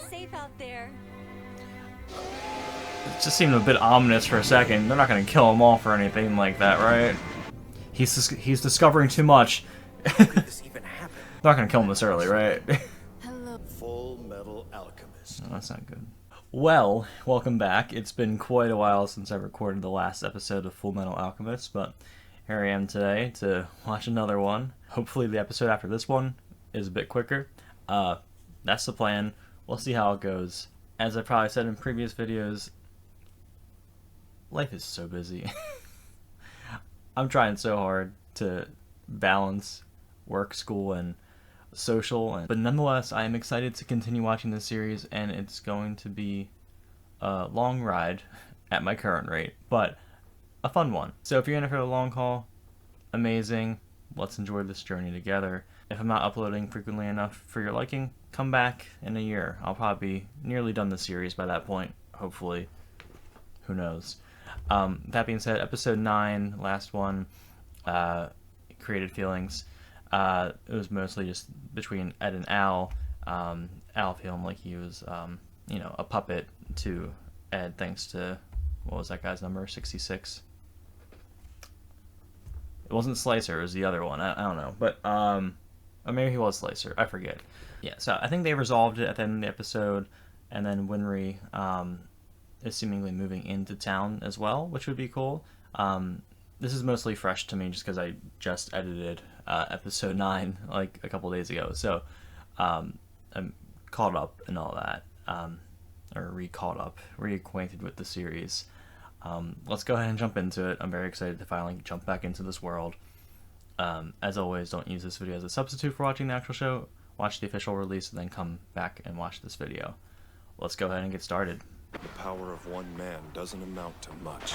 safe out there. It just seemed a bit ominous for a second. They're not going to kill him off or anything like that, right? He's discovering too much. How could this even happen? They're not going to kill him this early, right? Hello. Fullmetal Alchemist. No, that's not good. Well, welcome back. It's been quite a while since I recorded the last episode of Fullmetal Alchemist, but here I am today to watch another one. Hopefully the episode after this one is a bit quicker. That's the plan. We'll see how it goes. As I probably said in previous videos, life is so busy. I'm trying so hard to balance work, school, and social, but nonetheless, I am excited to continue watching this series, and it's going to be a long ride at my current rate, but a fun one. So if you're in it for the long haul, amazing. Let's enjoy this journey together. If I'm not uploading frequently enough for your liking, come back in a year. I'll probably be nearly done the series by that point, hopefully. Who knows? That being said, episode 9, last one, created feelings. It was mostly just between Ed and Al. Al feeling like he was, a puppet to Ed, thanks to, what was that guy's number, 66? It wasn't Slicer, it was the other one, I don't know, but, or maybe he was Slicer, I forget. Yeah, so I think they resolved it at the end of the episode, and then Winry, is seemingly moving into town as well, which would be cool. This is mostly fresh to me just because I just edited episode 9 like a couple days ago, so I'm caught up and all that, or re-caught up, reacquainted with the series. Let's go ahead and jump into it. I'm very excited to finally jump back into this world. As always, don't use this video as a substitute for watching the actual show. Watch the official release and then come back and watch this video. Let's go ahead and get started. The power of one man doesn't amount to much.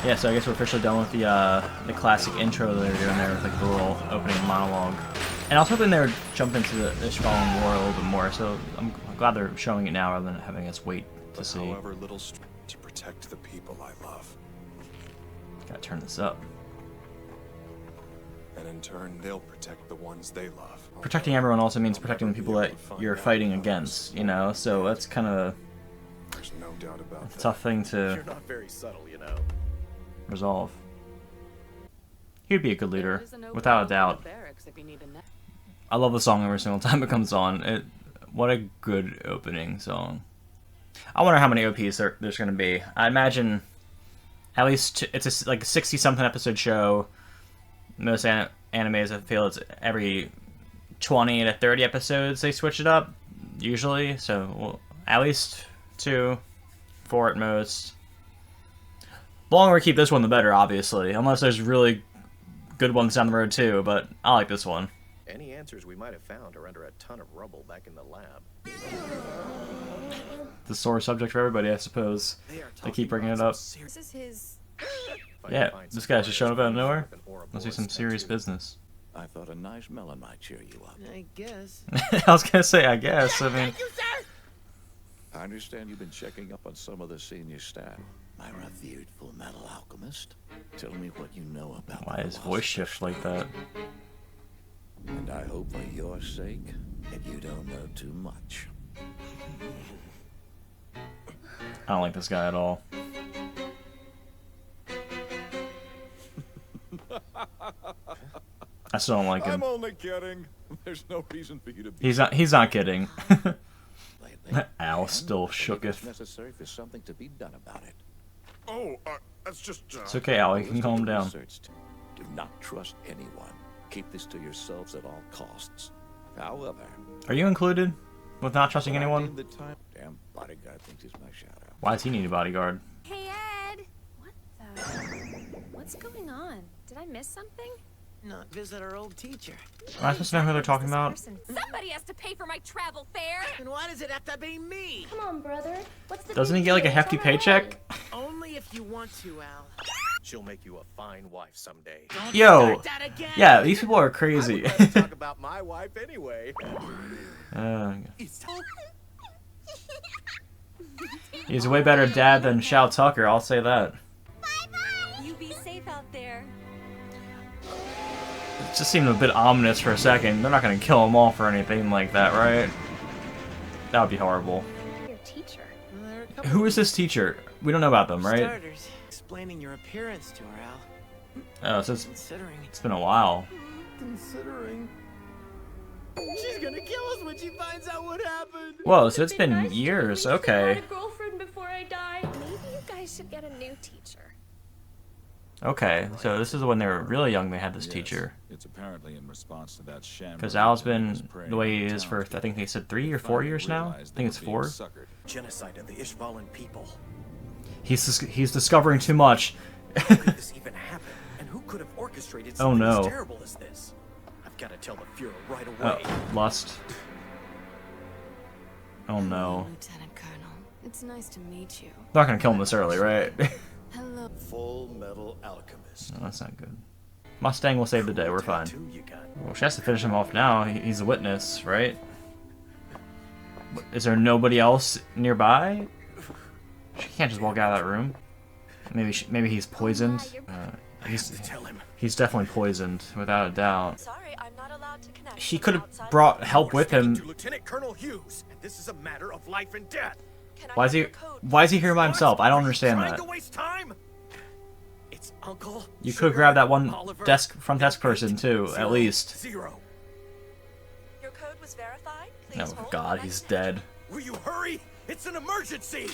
Yeah, so I guess we're officially done with the classic intro that they're doing there with like the little opening monologue. And I was hoping they would jump into the Ishvalan war a little bit more, so I'm glad they're showing it now rather than having us wait to see. However little to protect the people I love. Gotta turn this up. And in turn, they'll protect the ones they love. Protecting everyone also means protecting the people that you're fighting against, so that's kind of There's no doubt about a tough thing to You're not very subtle, you know. resolve. He'd be a good leader, without a doubt. I love the song every single time it comes on. What a good opening song. I wonder how many OPs there's going to be. I imagine at least it's like a 60-something episode show. Most animes, I feel it's every 20 to 30 episodes they switch it up, usually. So at least 2, 4 at most. The longer we keep this one, the better, obviously. Unless there's really good ones down the road too, but I like this one. Any answers we might have found are under a ton of rubble back in the lab. The sore subject for everybody, I suppose. They keep bringing it up. This is his. Yeah, this guy's just showing up out of nowhere. Must be some serious business. I thought a nice melon might cheer you up. I guess. I was gonna say, I guess. I mean, I understand you've been checking up on some of the senior staff. My revered Fullmetal Alchemist, tell me what you know about why the his lost voice shifts like that? And I hope for your sake that you don't know too much. I don't like this guy at all. I still don't like him. I'm only kidding. There's no reason for you to be. He's not kidding. lately. Al still It's shooketh. necessary for something to be done about it. Oh, that's just... It's okay, Al. You can calm down. Do not trust anyone. Keep this to yourselves at all costs. However, Are you included with not trusting when I anyone? deem the time, damn bodyguard thinks he's my shadow. Why does he need a bodyguard? Hey, Ed. What the? What's going on? Did I miss something? Not visit our old teacher. Am I supposed to know who they're talking about? Somebody has to pay for my travel fare. And why does it have to be me? Come on, brother. What's the Doesn't he big get like a deal? hefty It's on our paycheck? way. Only if you want to, Al. She'll make you a fine wife someday. Don't Yo, start that again. yeah, these people are I crazy. would rather talk about my wife anyway. He's a way better dad than Shao Tucker, I'll say that. You be safe out there. It just seemed a bit ominous for a second. They're not gonna kill him off or anything like that, right? That would be horrible. teacher. Well, there are a couple Who is this teacher? We don't know about them, right? starters. Explaining your appearance to her, Al. Oh, so Considering. it's been a while. Considering. She's gonna kill us when she finds out what happened. Whoa, so it's been years. Okay. A girlfriend before I die. Maybe you guys should get a new teacher. Okay, so this is when they were really young they had this teacher. It's apparently in response to that sham. Because Al's been the way he is for, I think they said 3 or 4 years now? I think it's 4. Genocide of the Ishvalan people. He's discovering too much. How could this even happen? And who could have orchestrated Oh, something no. as terrible as this? I've got to tell the Fuhrer right Oh, away. lust. Oh no. Lieutenant Colonel, it's nice to meet you. Not gonna kill him this early, right? Hello. Fullmetal Alchemist. No, that's not good. Mustang will save the day, we're fine. Tattoo you got. Well, she has to finish him off now. He's a witness, right? Is there nobody else nearby? She can't just walk out of that room. Maybe he's poisoned. He's definitely poisoned, without a doubt. Sorry, I'm not allowed to connect. She could have brought help with him. To Lieutenant Colonel Hughes, and this is a matter of life and death. Why is he here by himself? I don't understand Trying that. to waste time? It's Uncle. You could have grabbed that one Oliver, front desk person too, at least. 0. Your code was verified. Please Oh hold god, the he's line. dead. Will you hurry? It's an emergency.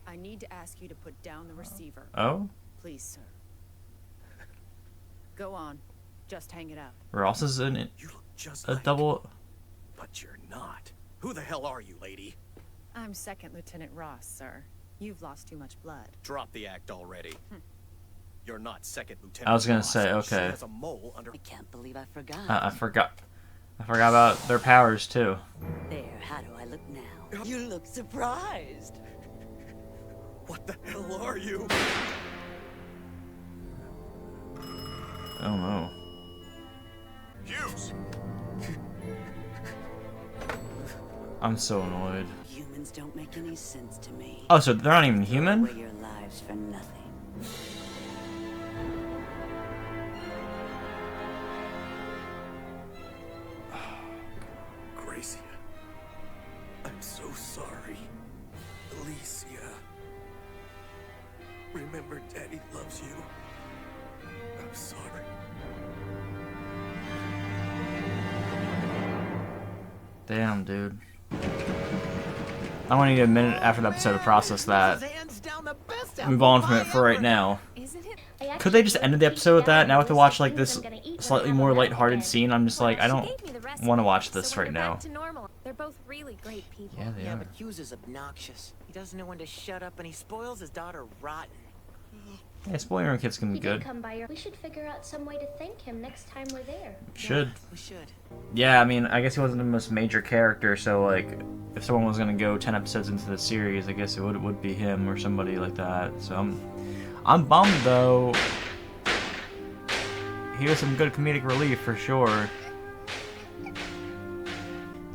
I need to ask you to put down the receiver. Oh? Please, sir. Go on. Just hang it up. Ross is in You look just a like, double. but you're not. Who the hell are you, lady? I'm Second Lieutenant Ross, sir. You've lost too much blood. Drop the act already. You're not Second Lieutenant. I was gonna Ross. say, She okay. has a mole under. I can't believe I forgot. I forgot. I forgot about their powers too. There, how do I look now? You look surprised. What the hell are you? Oh no. Hughes. I'm so annoyed. Humans don't make any sense to me. Oh, so they're not even Throw human? away your lives for nothing. Gracia. I'm so sorry. Alicia. Remember, Daddy loves you. I'm sorry. Damn, dude. I'm gonna need a minute after the episode to process that. Hands down the best Move on from it for right now. Isn't it? Could they just end the episode with that? Now I have to watch like this slightly more lighthearted scene. I'm just like, I don't want to watch this right now. They're both really great people. Yeah, they Yeah, are. but Hughes is obnoxious. He doesn't know when to shut up, and he spoils his daughter rotten. Yeah, spoiler kids can be He did good. come by. We should figure out some way to thank him next time we're there. Should. Yeah, we should. Yeah, I mean, I guess he wasn't the most major character, so like, if someone was gonna go 10 episodes into the series, I guess it would be him or somebody like that. So I'm bummed though. He was some good comedic relief for sure.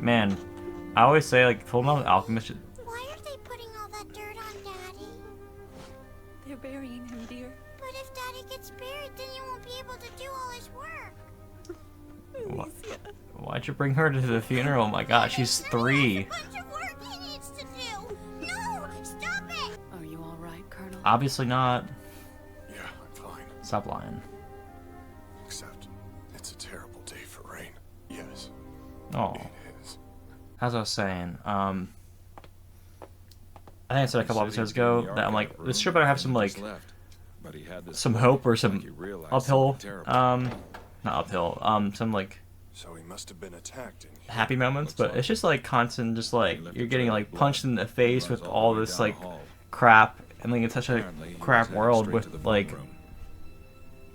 Man, I always say like Fullmetal Alchemist. Why are they putting all that dirt on Daddy? They're burying him, dear. But if Daddy gets buried, then he won't be able to do all his work. Why'd you bring her to the funeral? Oh my god, she's 3. There's a bunch of work he needs to do. No, stop it. Are you all right, Colonel? Obviously not. Yeah, I'm fine. Stop lying. Except, it's a terrible day for rain. Yes, Oh. it is. As I was saying, I think I said a couple episodes ago that I'm like, this sure better have some like some hope or some uphill, not uphill, some like So he must have been attacked in here. happy moments, but it's just like constant, just like you're getting like punched in the face with all this like crap, and like it's such a crap world with like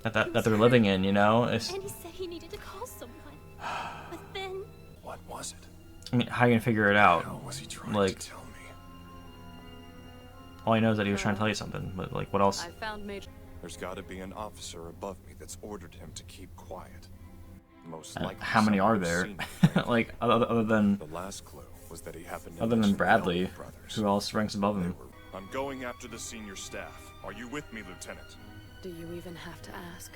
that they're living in, you know. It's, And he said he needed to call someone. But then... What was it? I mean, how are you gonna figure it out? How was he trying Like, to tell me? all I know is that he was trying to tell you something, but like, what else? I found Major. There's got to be an officer above me that's ordered him to keep quiet. Most And likely how many are someone there? who's seen him. Like, other than The last clue was that he happened to other than mention the Bradley, Elliott brothers. who else ranks above They him? were- I'm going after the senior staff. Are you with me, Lieutenant? Do you even have to ask?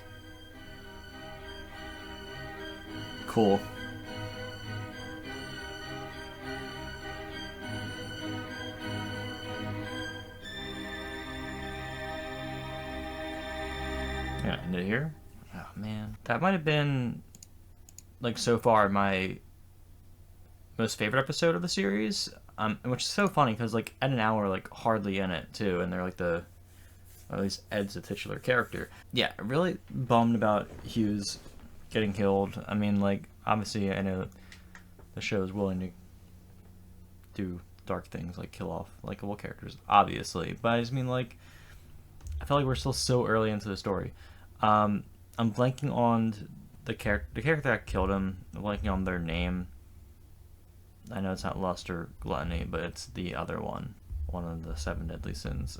Cool. right here. Oh man, that might have been like so far my most favorite episode of the series. Which is so funny because like Ed and Al are like hardly in it too, and they're like or at least Ed's the titular character. Yeah, really bummed about Hughes getting killed. I mean, like obviously I know the show is willing to do dark things like kill off likable characters, obviously, but I just mean like I feel like we're still so early into the story. I'm blanking on the character that killed him. I'm blanking on their name. I know it's not lust or gluttony, but it's the other one of the 7 deadly sins.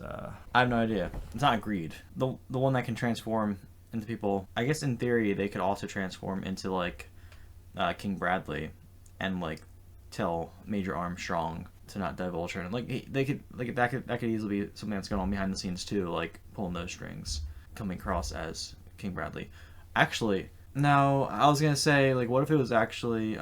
I have no idea. It's not greed. The one that can transform into people. I guess in theory they could also transform into like King Bradley, and like tell Major Armstrong to not divulge her. And like they could like that could easily be something that's going on behind the scenes too, like pulling those strings, coming across as King Bradley. Actually, no, I was gonna say like what if it was actually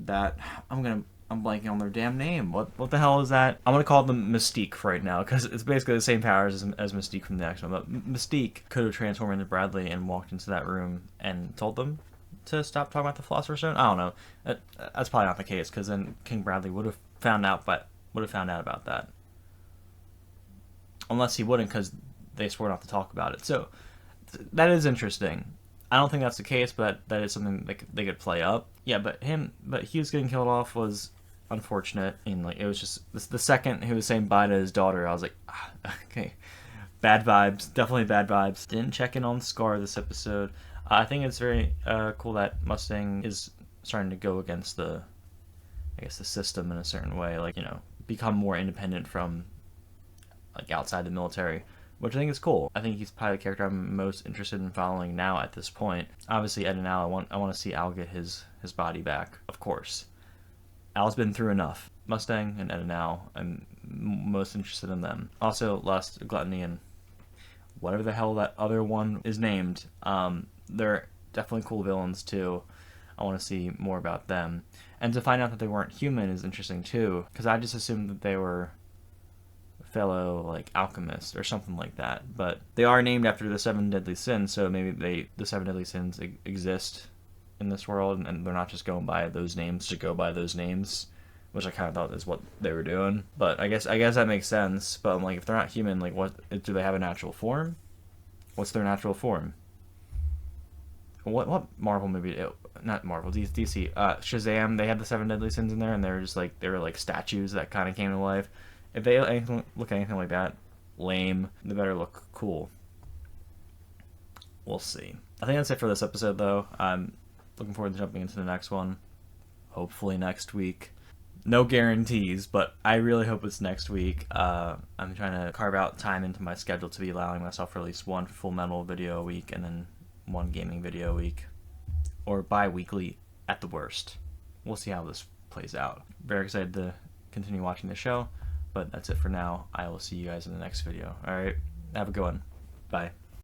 that I'm blanking on their damn name. What the hell is that? I'm gonna call them Mystique right now because it's basically the same powers as Mystique from the next one. But Mystique could have transformed into Bradley and walked into that room and told them to stop talking about the Philosopher's Stone. I don't know. That's probably not the case because then King Bradley would have found out about that. Unless he wouldn't, because they swore not to talk about it. So that is interesting. I don't think that's the case, but that is something they could play up. Yeah, but Hughes getting killed off was unfortunate. And like it was just the second he was saying bye to his daughter, I was like, okay, bad vibes, definitely bad vibes. Didn't check in on Scar this episode. I think it's very cool that Mustang is starting to go against the system in a certain way, like, you know, become more independent from like outside the military, which I think is cool. I think he's probably the character I'm most interested in following now at this point. Obviously, Ed and Al, I want to see Al get his body back, of course. Al's been through enough. Mustang and Ed and Al, I'm most interested in them. Also, Lust, Gluttony, and whatever the hell that other one is named. They're definitely cool villains too. I want to see more about them. And to find out that they weren't human is interesting too, because I just assumed that they were fellow like alchemists or something like that. But they are named after the 7 deadly sins, so maybe the 7 deadly sins exist in this world, and they're not just going by those names to go by those names, which I kind of thought is what they were doing. But I guess that makes sense. But I'm like, if they're not human, like, what do they have a natural form? What's their natural form? What Marvel movie? Not Marvel, DC. Shazam. They had the 7 deadly sins in there, and they were like statues that kind of came to life. If they look anything like that, lame. They better look cool. We'll see. I think that's it for this episode, though. I'm looking forward to jumping into the next one. Hopefully next week. No guarantees, but I really hope it's next week. I'm trying to carve out time into my schedule to be allowing myself for at least one Fullmetal video a week, and then one gaming video a week, or bi-weekly at the worst. We'll see how this plays out. Very excited to continue watching the show, but that's it for now. I will see you guys in the next video. Alright, have a good one. Bye.